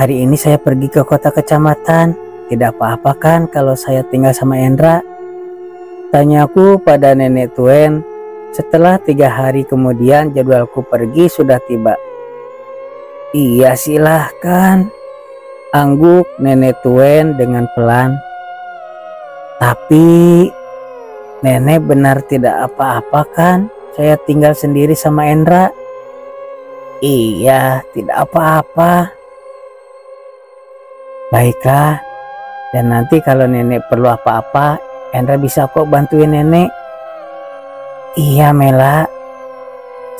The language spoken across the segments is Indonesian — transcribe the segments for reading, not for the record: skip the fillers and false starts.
hari ini saya pergi ke kota kecamatan. Tidak apa-apa kan kalau saya tinggal sama Endra? Tanyaku pada nenek Tuen setelah 3 hari kemudian jadwalku pergi sudah tiba. Iya silahkan, angguk nenek Tuen dengan pelan. Tapi nenek benar tidak apa-apa kan saya tinggal sendiri sama Endra? Iya, tidak apa-apa. Baiklah, dan nanti kalau nenek perlu apa-apa, Endra bisa kok bantuin nenek. Iya Mela,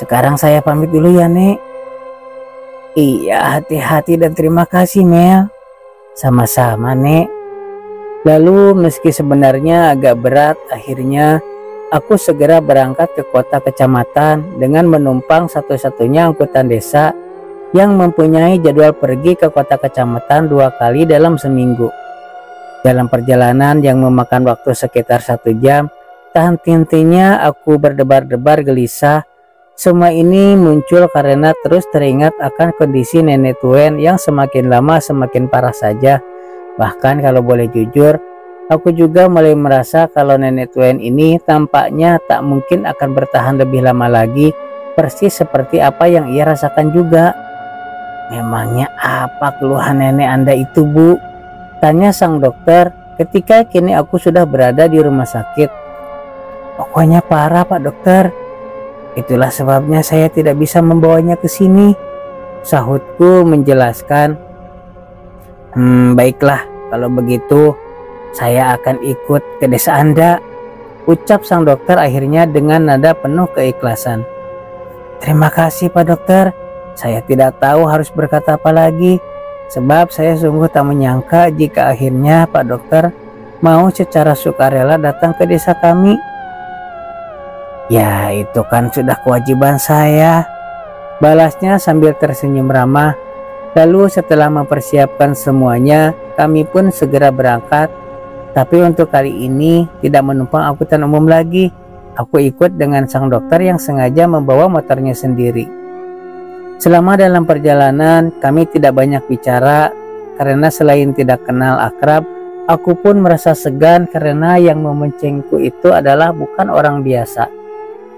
sekarang saya pamit dulu ya Nek. Iya, hati-hati dan terima kasih Mel. Sama-sama Nek. Lalu meski sebenarnya agak berat, akhirnya aku segera berangkat ke kota kecamatan dengan menumpang satu-satunya angkutan desa yang mempunyai jadwal pergi ke kota kecamatan 2 kali dalam seminggu. Dalam perjalanan yang memakan waktu sekitar 1 jam, tak henti-hentinya aku berdebar-debar gelisah. Semua ini muncul karena terus teringat akan kondisi nenek Tuen yang semakin lama semakin parah saja. Bahkan kalau boleh jujur, aku juga mulai merasa kalau nenek Tuen ini tampaknya tak mungkin akan bertahan lebih lama lagi, persis seperti apa yang ia rasakan juga. Memangnya apa keluhan nenek Anda itu, Bu? Tanya sang dokter ketika kini aku sudah berada di rumah sakit. Pokoknya parah Pak Dokter. Itulah sebabnya saya tidak bisa membawanya ke sini, sahutku menjelaskan. Baiklah, kalau begitu saya akan ikut ke desa Anda, ucap sang dokter akhirnya dengan nada penuh keikhlasan. Terima kasih Pak Dokter, saya tidak tahu harus berkata apa lagi, sebab saya sungguh tak menyangka jika akhirnya Pak Dokter mau secara sukarela datang ke desa kami. Ya itu kan sudah kewajiban saya, balasnya sambil tersenyum ramah. Lalu setelah mempersiapkan semuanya, kami pun segera berangkat. Tapi untuk kali ini tidak menumpang angkutan umum lagi. Aku ikut dengan sang dokter yang sengaja membawa motornya sendiri. Selama dalam perjalanan kami tidak banyak bicara, karena selain tidak kenal akrab, aku pun merasa segan karena yang memancingku itu adalah bukan orang biasa.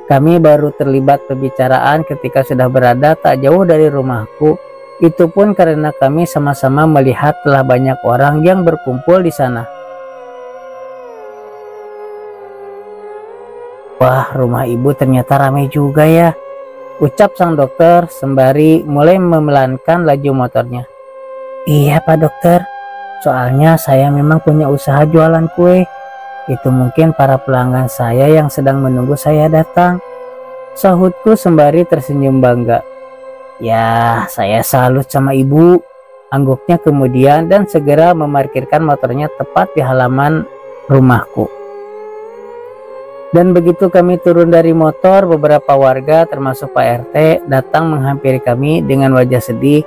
Kami baru terlibat pembicaraan ketika sudah berada tak jauh dari rumahku. Itu pun karena kami sama-sama melihat telah banyak orang yang berkumpul di sana. Wah, rumah ibu ternyata ramai juga ya, ucap sang dokter sembari mulai memelankan laju motornya. Iya Pak Dokter, soalnya saya memang punya usaha jualan kue. Itu mungkin para pelanggan saya yang sedang menunggu saya datang, sahutku sembari tersenyum bangga. Ya, saya salut sama ibu, angguknya kemudian dan segera memarkirkan motornya tepat di halaman rumahku. Dan begitu kami turun dari motor, beberapa warga termasuk Pak RT datang menghampiri kami dengan wajah sedih.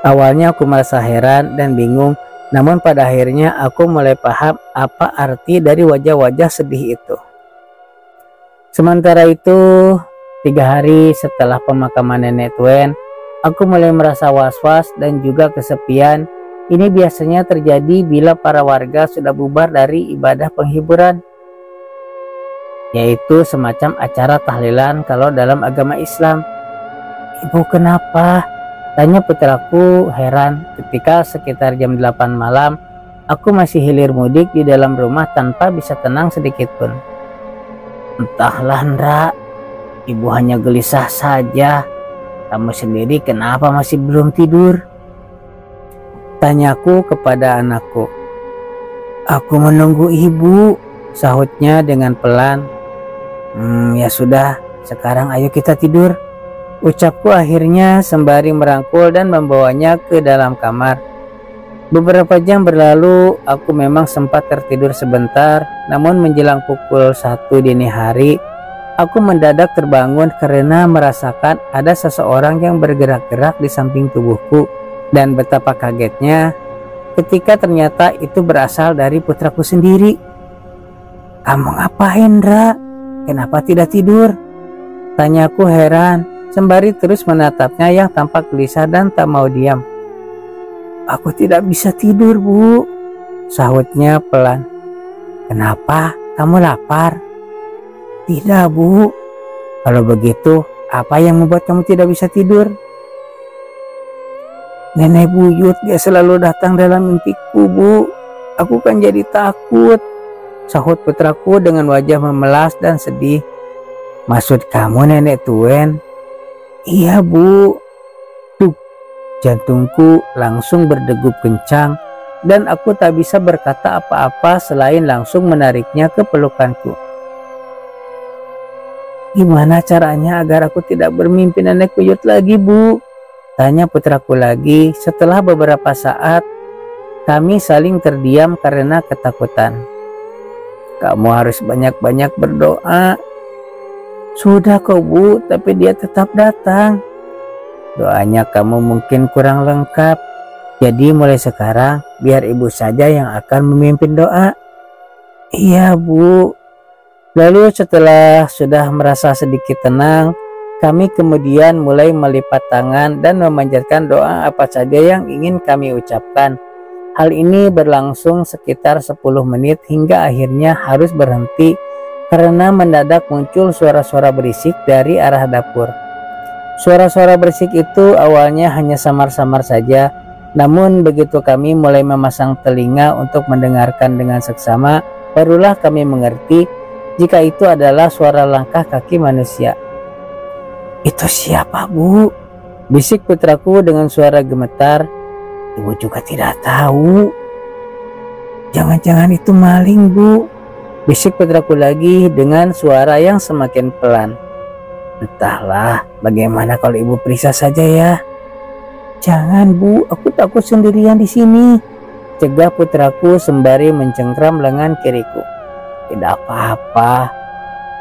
Awalnya aku merasa heran dan bingung, namun pada akhirnya aku mulai paham apa arti dari wajah-wajah sedih itu. Sementara itu, 3 hari setelah pemakaman nenek Tuen, aku mulai merasa was-was dan juga kesepian. Ini biasanya terjadi bila para warga sudah bubar dari ibadah penghiburan, yaitu semacam acara tahlilan kalau dalam agama Islam. Ibu kenapa? Tanya putraku heran ketika sekitar jam 8 malam aku masih hilir mudik di dalam rumah tanpa bisa tenang sedikit pun. Entahlah Ndra, ibu hanya gelisah saja. Kamu sendiri kenapa masih belum tidur? Tanyaku kepada anakku. Aku menunggu ibu, sahutnya dengan pelan. Ya sudah, sekarang ayo kita tidur, ucapku akhirnya sembari merangkul dan membawanya ke dalam kamar. Beberapa jam berlalu, aku memang sempat tertidur sebentar, namun menjelang pukul 1 dini hari, aku mendadak terbangun karena merasakan ada seseorang yang bergerak-gerak di samping tubuhku, dan betapa kagetnya ketika ternyata itu berasal dari putraku sendiri. Kamu ngapain, Ndra? Kenapa tidak tidur? Tanyaku heran, sembari terus menatapnya yang tampak gelisah dan tak mau diam. Aku tidak bisa tidur, Bu, sahutnya pelan. Kenapa? Kamu lapar? Tidak, Bu. Kalau begitu, apa yang membuat kamu tidak bisa tidur? Nenek buyut, dia selalu datang dalam mimpiku, Bu. Aku kan jadi takut, sahut putraku dengan wajah memelas dan sedih. Maksud kamu nenek Tuen? Iya, Bu. Tuh, jantungku langsung berdegup kencang dan aku tak bisa berkata apa-apa selain langsung menariknya ke pelukanku. Gimana caranya agar aku tidak bermimpi nenek buyut lagi, Bu? Tanya putraku lagi. Setelah beberapa saat, kami saling terdiam karena ketakutan. Kamu harus banyak-banyak berdoa. Sudah kok, Bu, tapi dia tetap datang. Doanya kamu mungkin kurang lengkap. Jadi mulai sekarang, biar ibu saja yang akan memimpin doa. Iya, Bu. Lalu setelah sudah merasa sedikit tenang, kami kemudian mulai melipat tangan dan memanjatkan doa apa saja yang ingin kami ucapkan. Hal ini berlangsung sekitar 10 menit hingga akhirnya harus berhenti karena mendadak muncul suara-suara berisik dari arah dapur. Suara-suara berisik itu awalnya hanya samar-samar saja, namun begitu kami mulai memasang telinga untuk mendengarkan dengan seksama, barulah kami mengerti jika itu adalah suara langkah kaki manusia. Itu siapa, Bu? Bisik putraku dengan suara gemetar. Ibu juga tidak tahu. Jangan-jangan itu maling, Bu. Bisik putraku lagi dengan suara yang semakin pelan. Entahlah, bagaimana kalau ibu periksa saja ya? Jangan, Bu, aku takut sendirian di sini, cegah putraku sembari mencengkram lengan kiriku. Tidak apa-apa,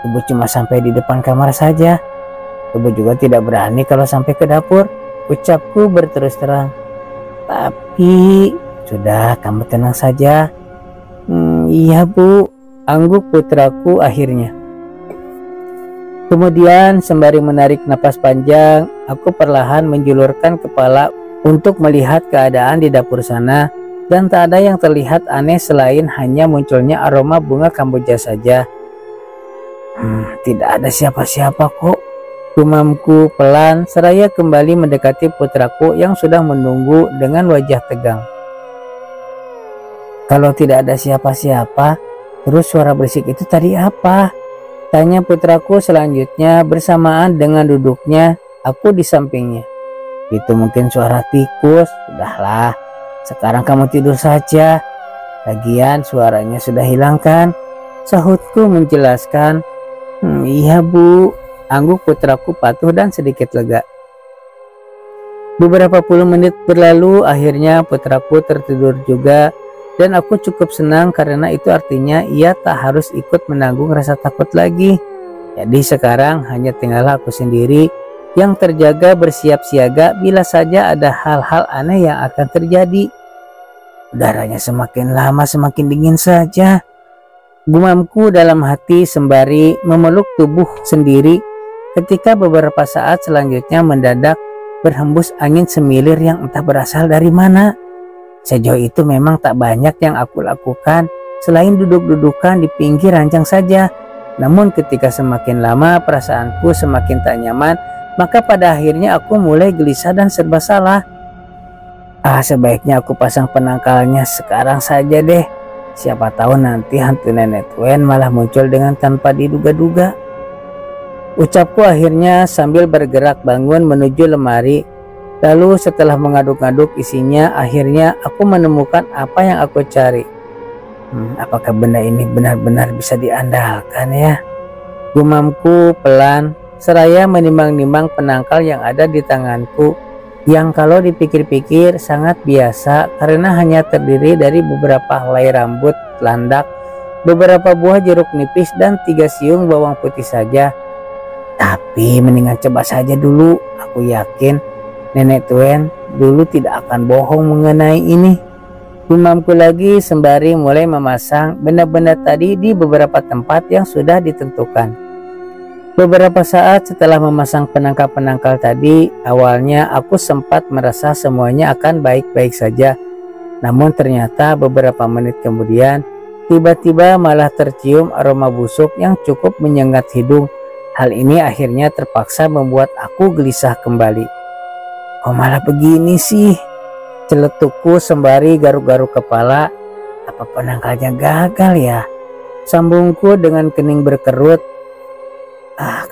ibu cuma sampai di depan kamar saja. Ibu juga tidak berani kalau sampai ke dapur, ucapku berterus terang. Tapi sudah, kamu tenang saja. Iya, Bu, angguk putraku akhirnya. Kemudian sembari menarik napas panjang, aku perlahan menjulurkan kepala untuk melihat keadaan di dapur sana. Dan tak ada yang terlihat aneh selain hanya munculnya aroma bunga kamboja saja. Tidak ada siapa-siapa kok, gumamku pelan seraya kembali mendekati putraku yang sudah menunggu dengan wajah tegang. Kalau tidak ada siapa-siapa, terus suara berisik itu tadi apa? Tanya putraku selanjutnya bersamaan dengan duduknya aku di sampingnya. Itu mungkin suara tikus. Sudahlah, sekarang kamu tidur saja. Lagian suaranya sudah hilang kan? Sahutku menjelaskan. Iya, Bu, angguk putraku patuh dan sedikit lega. Beberapa puluh menit berlalu, akhirnya putraku tertidur juga. Dan aku cukup senang karena itu artinya ia tak harus ikut menanggung rasa takut lagi. Jadi sekarang hanya tinggal aku sendiri yang terjaga bersiap siaga bila saja ada hal-hal aneh yang akan terjadi. Udaranya semakin lama semakin dingin saja, gumamku dalam hati sembari memeluk tubuh sendiri ketika beberapa saat selanjutnya mendadak berhembus angin semilir yang entah berasal dari mana. Sejauh itu memang tak banyak yang aku lakukan selain duduk-dudukan di pinggir ranjang saja. Namun ketika semakin lama perasaanku semakin tak nyaman, maka pada akhirnya aku mulai gelisah dan serba salah. Sebaiknya aku pasang penangkalnya sekarang saja deh. Siapa tahu nanti hantu nenek Tuen malah muncul dengan tanpa diduga-duga. Ucapku akhirnya sambil bergerak bangun menuju lemari. Lalu setelah mengaduk-aduk isinya, akhirnya aku menemukan apa yang aku cari. Apakah benda ini benar-benar bisa diandalkan ya? Gumamku pelan seraya menimbang-nimbang penangkal yang ada di tanganku, yang kalau dipikir-pikir sangat biasa karena hanya terdiri dari beberapa helai rambut landak, beberapa buah jeruk nipis, dan 3 siung bawang putih saja. Tapi mendingan coba saja dulu, aku yakin Nenek Tuen dulu tidak akan bohong mengenai ini. Gumamku lagi sembari mulai memasang benda-benda tadi di beberapa tempat yang sudah ditentukan. Beberapa saat setelah memasang penangkal-penangkal tadi, awalnya aku sempat merasa semuanya akan baik-baik saja. Namun ternyata beberapa menit kemudian, tiba-tiba malah tercium aroma busuk yang cukup menyengat hidung. Hal ini akhirnya terpaksa membuat aku gelisah kembali. Kok malah begini sih? Celetukku sembari garuk-garuk kepala. Apa penangkalnya gagal ya? Sambungku dengan kening berkerut.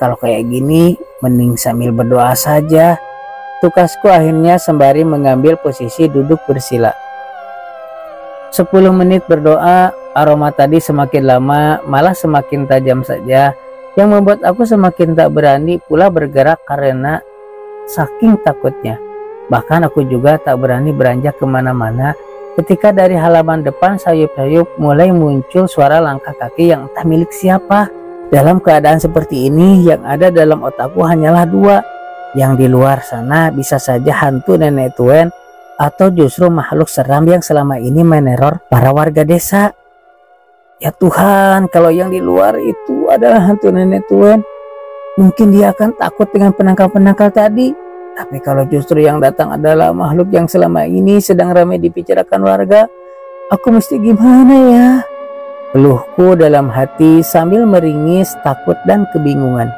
Kalau kayak gini mending sambil berdoa saja. Tukasku akhirnya sembari mengambil posisi duduk bersila. 10 menit berdoa, aroma tadi semakin lama malah semakin tajam saja, yang membuat aku semakin tak berani pula bergerak karena saking takutnya. Bahkan aku juga tak berani beranjak kemana-mana ketika dari halaman depan sayup-sayup mulai muncul suara langkah kaki yang entah milik siapa. Dalam keadaan seperti ini, yang ada dalam otakku hanyalah dua. Yang di luar sana bisa saja hantu nenek tuen atau justru makhluk seram yang selama ini meneror para warga desa. Ya Tuhan, kalau yang di luar itu adalah hantu nenek tuen, mungkin dia akan takut dengan penangkal-penangkal tadi. Tapi kalau justru yang datang adalah makhluk yang selama ini sedang ramai dibicarakan warga, aku mesti gimana ya? Keluhku dalam hati sambil meringis takut dan kebingungan.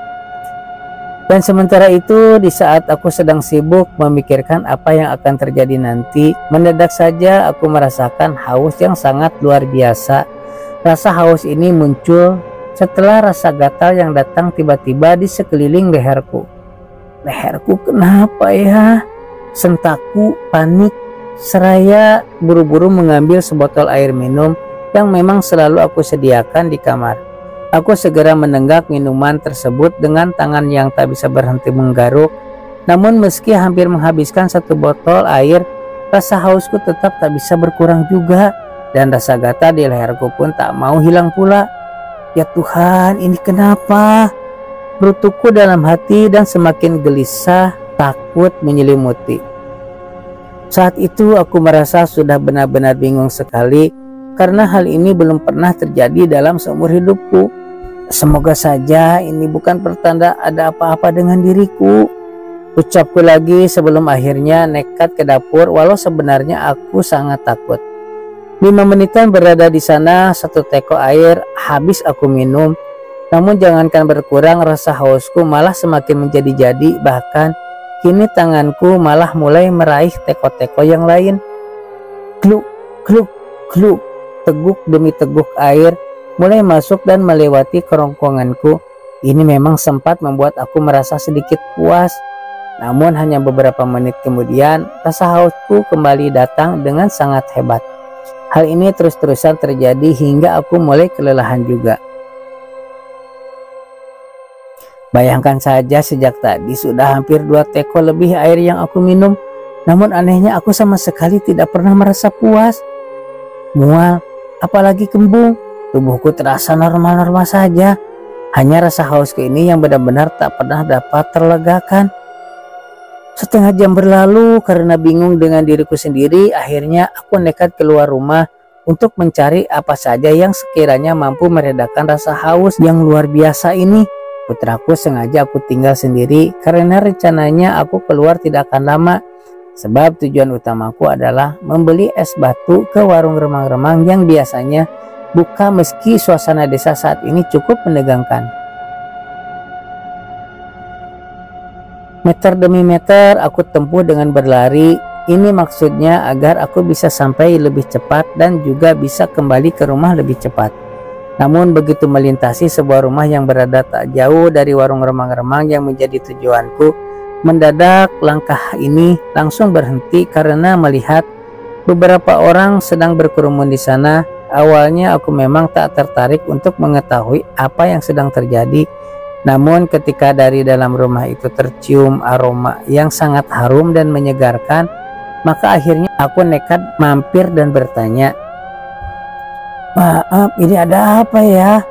Dan sementara itu, di saat aku sedang sibuk memikirkan apa yang akan terjadi nanti, mendadak saja aku merasakan haus yang sangat luar biasa. Rasa haus ini muncul setelah rasa gatal yang datang tiba-tiba di sekeliling leherku. Leherku kenapa ya? Sentakku panik, seraya buru-buru mengambil sebotol air minum yang memang selalu aku sediakan di kamar. Aku segera menenggak minuman tersebut dengan tangan yang tak bisa berhenti menggaruk. Namun meski hampir menghabiskan 1 botol air, rasa hausku tetap tak bisa berkurang juga. Dan rasa gatal di leherku pun tak mau hilang pula. Ya Tuhan, ini kenapa? Berutukku dalam hati dan semakin gelisah, takut menyelimuti. Saat itu aku merasa sudah benar-benar bingung sekali, karena hal ini belum pernah terjadi dalam seumur hidupku. Semoga saja ini bukan pertanda ada apa-apa dengan diriku, ucapku lagi sebelum akhirnya nekat ke dapur, walau sebenarnya aku sangat takut. 5 menitan berada di sana, 1 teko air habis aku minum. Namun jangankan berkurang, rasa hausku malah semakin menjadi-jadi. Bahkan kini tanganku malah mulai meraih teko-teko yang lain. Gluk, gluk, gluk. Teguk demi teguk air mulai masuk dan melewati kerongkonganku. Ini memang sempat membuat aku merasa sedikit puas. Namun hanya beberapa menit kemudian, rasa hausku kembali datang dengan sangat hebat. Hal ini terus-terusan terjadi hingga aku mulai kelelahan juga. Bayangkan saja, sejak tadi sudah hampir 2 teko lebih air yang aku minum. Namun anehnya aku sama sekali tidak pernah merasa puas, mual, apalagi kembung. Tubuhku terasa normal-normal saja. Hanya rasa hausku ini yang benar-benar tak pernah dapat terlegakan. Setengah jam berlalu karena bingung dengan diriku sendiri. Akhirnya aku nekat keluar rumah untuk mencari apa saja yang sekiranya mampu meredakan rasa haus yang luar biasa ini. Putraku sengaja aku tinggal sendiri karena rencananya aku keluar tidak akan lama. Sebab tujuan utamaku adalah membeli es batu ke warung remang-remang yang biasanya buka meski suasana desa saat ini cukup menegangkan. Meter demi meter aku tempuh dengan berlari. Ini maksudnya agar aku bisa sampai lebih cepat dan juga bisa kembali ke rumah lebih cepat. Namun begitu melintasi sebuah rumah yang berada tak jauh dari warung remang-remang yang menjadi tujuanku, mendadak langkah ini langsung berhenti karena melihat beberapa orang sedang berkerumun di sana. Awalnya aku memang tak tertarik untuk mengetahui apa yang sedang terjadi. Namun ketika dari dalam rumah itu tercium aroma yang sangat harum dan menyegarkan, maka akhirnya aku nekat mampir dan bertanya, "Maaf, ini ada apa ya?"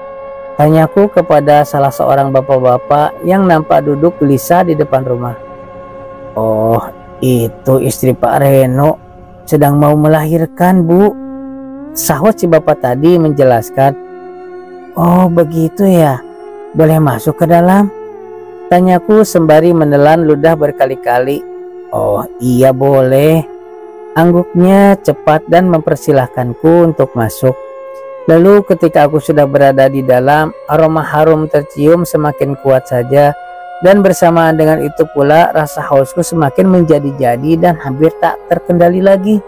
Tanyaku kepada salah seorang bapak-bapak yang nampak duduk gelisah di depan rumah. "Oh, itu istri Pak Reno sedang mau melahirkan, Bu," sahut si bapak tadi menjelaskan. "Oh begitu ya, boleh masuk ke dalam?" Tanyaku sembari menelan ludah berkali-kali. Oh iya boleh. Angguknya cepat dan mempersilahkanku untuk masuk. Lalu ketika aku sudah berada di dalam, aroma harum tercium semakin kuat saja. Dan bersamaan dengan itu pula rasa hausku semakin menjadi-jadi dan hampir tak terkendali lagi.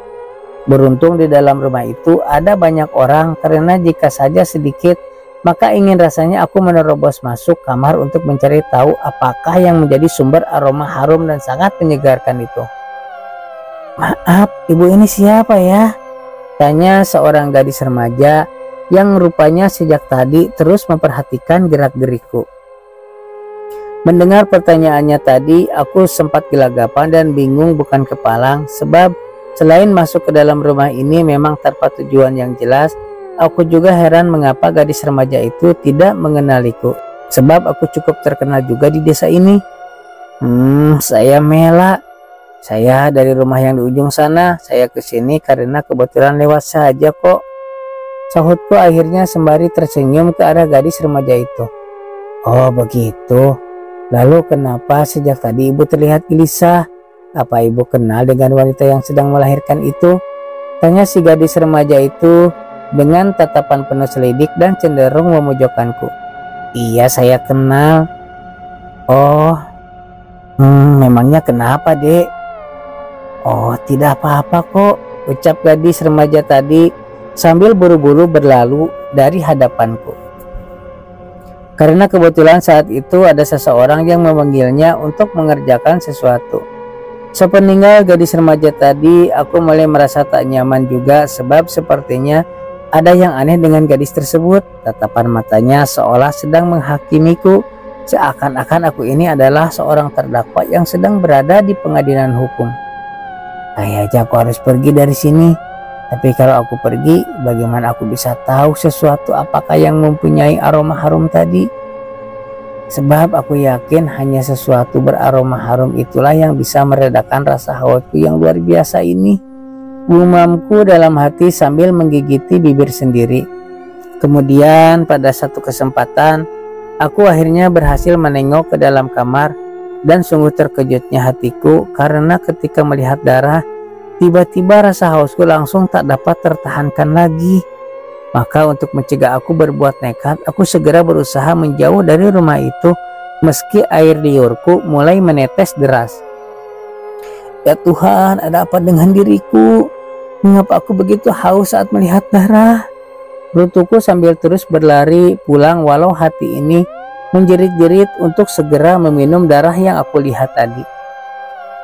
Beruntung di dalam rumah itu ada banyak orang, karena jika saja sedikit, maka ingin rasanya aku menerobos masuk kamar untuk mencari tahu apakah yang menjadi sumber aroma harum dan sangat menyegarkan itu. "Maaf, ibu ini siapa ya?" tanya seorang gadis remaja yang rupanya sejak tadi terus memperhatikan gerak-gerikku. Mendengar pertanyaannya tadi, aku sempat gelagapan dan bingung bukan kepalang, sebab selain masuk ke dalam rumah ini memang tanpa tujuan yang jelas, aku juga heran mengapa gadis remaja itu tidak mengenaliku, sebab aku cukup terkenal juga di desa ini. Saya Mela. Saya dari rumah yang di ujung sana. Saya kesini karena kebetulan lewat saja kok, sahutku akhirnya sembari tersenyum ke arah gadis remaja itu. Oh begitu. Lalu kenapa sejak tadi ibu terlihat gelisah? Apa ibu kenal dengan wanita yang sedang melahirkan itu? Tanya si gadis remaja itu dengan tatapan penuh selidik dan cenderung memojokkanku. Iya saya kenal. Oh, memangnya kenapa dek? Oh tidak apa-apa kok, ucap gadis remaja tadi sambil buru-buru berlalu dari hadapanku. Karena kebetulan saat itu ada seseorang yang memanggilnya untuk mengerjakan sesuatu. Sepeninggal gadis remaja tadi, aku mulai merasa tak nyaman juga, sebab sepertinya ada yang aneh dengan gadis tersebut. Tatapan matanya seolah sedang menghakimiku, seakan-akan aku ini adalah seorang terdakwa yang sedang berada di pengadilan hukum. Kayaknya aku harus pergi dari sini. Tapi kalau aku pergi, bagaimana aku bisa tahu sesuatu apakah yang mempunyai aroma harum tadi? Sebab aku yakin hanya sesuatu beraroma harum itulah yang bisa meredakan rasa hausku yang luar biasa ini. Gumamku dalam hati sambil menggigiti bibir sendiri. Kemudian pada satu kesempatan, aku akhirnya berhasil menengok ke dalam kamar, dan sungguh terkejutnya hatiku karena ketika melihat darah, tiba-tiba rasa hausku langsung tak dapat tertahankan lagi. Maka untuk mencegah aku berbuat nekat, aku segera berusaha menjauh dari rumah itu meski air liurku mulai menetes deras. Ya Tuhan, ada apa dengan diriku? Mengapa aku begitu haus saat melihat darah? Berutuku sambil terus berlari pulang walau hati ini menjerit-jerit untuk segera meminum darah yang aku lihat tadi.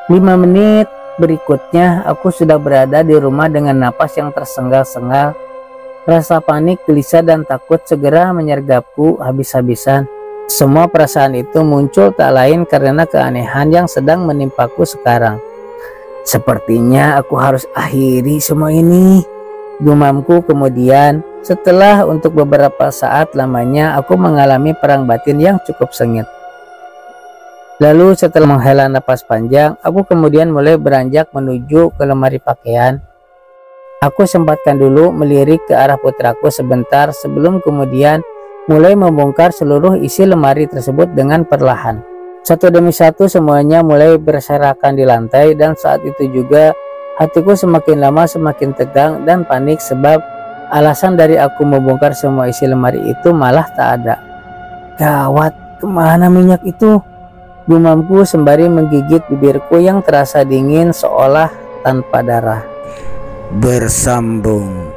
5 menit berikutnya aku sudah berada di rumah dengan napas yang tersengal-sengal. Rasa panik, gelisah, dan takut segera menyergapku habis-habisan. Semua perasaan itu muncul tak lain karena keanehan yang sedang menimpaku sekarang. Sepertinya aku harus akhiri semua ini, gumamku kemudian. Setelah untuk beberapa saat lamanya aku mengalami perang batin yang cukup sengit. Lalu setelah menghela napas panjang, aku kemudian mulai beranjak menuju ke lemari pakaian. Aku sempatkan dulu melirik ke arah putraku sebentar sebelum kemudian mulai membongkar seluruh isi lemari tersebut dengan perlahan. Satu demi satu semuanya mulai berserakan di lantai, dan saat itu juga hatiku semakin lama semakin tegang dan panik sebab alasan dari aku membongkar semua isi lemari itu malah tak ada. Gawat, kemana minyak itu? Gumamku sembari menggigit bibirku yang terasa dingin seolah tanpa darah. Bersambung.